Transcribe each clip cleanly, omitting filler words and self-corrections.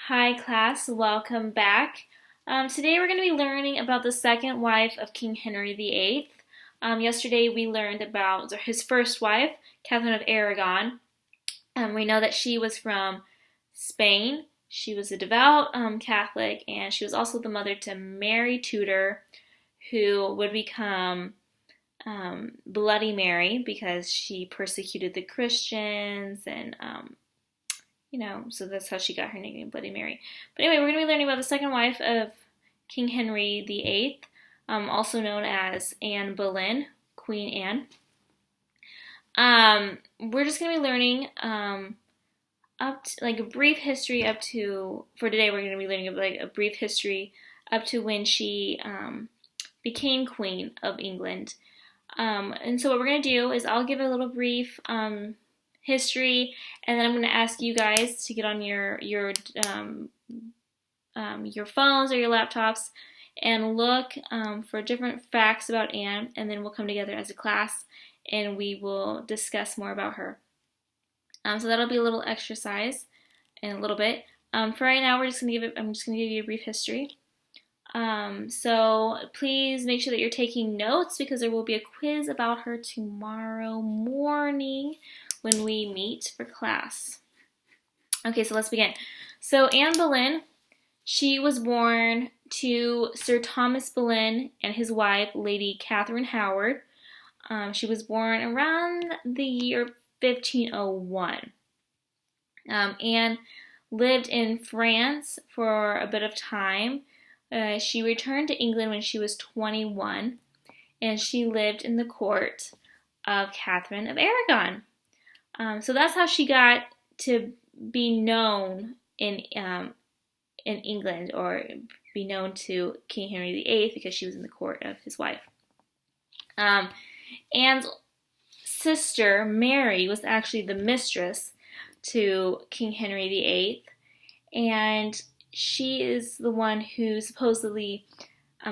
Hi class, welcome back. Today we're going to be learning about the second wife of King Henry VIII. Yesterday we learned about his first wife, Catherine of Aragon. We know that she was from Spain. She was a devout Catholic, and she was also the mother to Mary Tudor, who would become Bloody Mary because she persecuted the Christians and so that's how she got her nickname, Bloody Mary. But anyway, we're going to be learning about the second wife of King Henry VIII, also known as Anne Boleyn, Queen Anne. We're just going to be learning a brief history for today we're going to be learning a brief history up to when she became Queen of England. And so what we're going to do is I'll give a little brief history, and then I'm going to ask you guys to get on your phones or your laptops and look for different facts about Anne, and then we'll come together as a class and we will discuss more about her. So that'll be a little exercise in a little bit. For right now, I'm just going to give you a brief history. So please make sure that you're taking notes because there will be a quiz about her tomorrow morning when we meet for class. Okay, so let's begin. So Anne Boleyn, she was born to Sir Thomas Boleyn and his wife, Lady Catherine Howard. She was born around the year 1501. Anne lived in France for a bit of time. She returned to England when she was 21, and she lived in the court of Catherine of Aragon. So that's how she got to be known in England, or be known to King Henry VIII, because she was in the court of his wife. Anne's sister, Mary, was actually the mistress to King Henry VIII, and she is the one who supposedly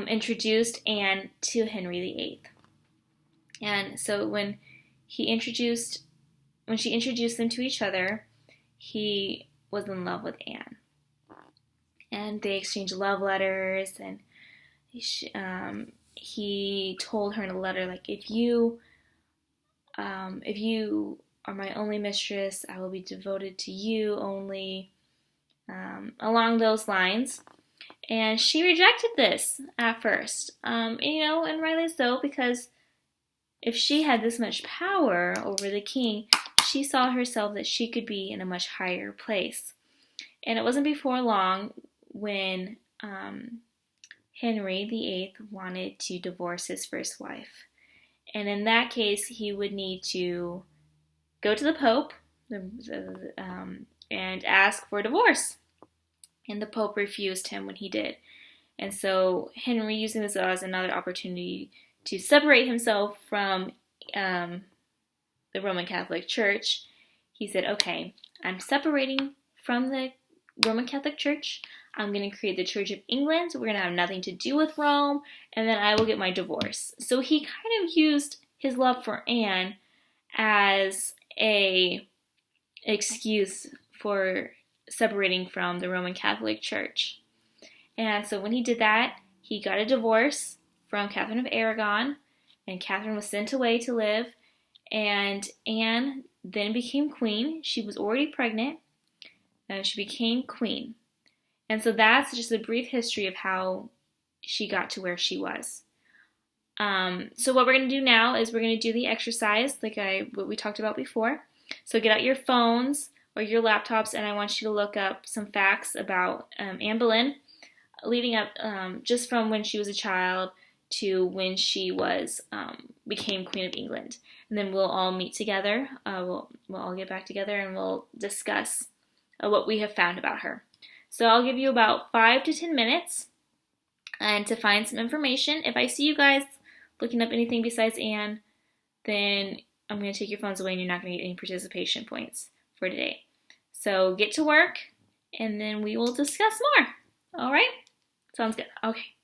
introduced Anne to Henry VIII. And so when she introduced them to each other, he was in love with Anne. And they exchanged love letters, and he told her in a letter, like, if you are my only mistress, I will be devoted to you only, along those lines. And she rejected this at first, and rightly so, because if she had this much power over the king, she saw herself that she could be in a much higher place. And it wasn't before long when Henry VIII wanted to divorce his first wife. And in that case, he would need to go to the Pope and ask for a divorce. And the Pope refused him when he did. And so Henry, using this as another opportunity to separate himself from the Roman Catholic Church, he said, okay, I'm separating from the Roman Catholic Church. I'm going to create the Church of England. We're going to have nothing to do with Rome, and then I will get my divorce. So he kind of used his love for Anne as a excuse for separating from the Roman Catholic Church. And so when he did that, he got a divorce from Catherine of Aragon, and Catherine was sent away to live, and Anne then became queen. She was already pregnant, and she became queen. And so that's just a brief history of how she got to where she was. So what we're going to do now is we're going to do the exercise what we talked about before. So get out your phones or your laptops, and I want you to look up some facts about Anne Boleyn, leading up just from when she was a child to when she became Queen of England. And then we'll all meet together. We'll all get back together and we'll discuss what we have found about her. So I'll give you about 5 to 10 minutes and to find some information. If I see you guys looking up anything besides Anne, then I'm going to take your phones away and you're not going to get any participation points for today. So get to work and then we will discuss more. All right? Sounds good. Okay.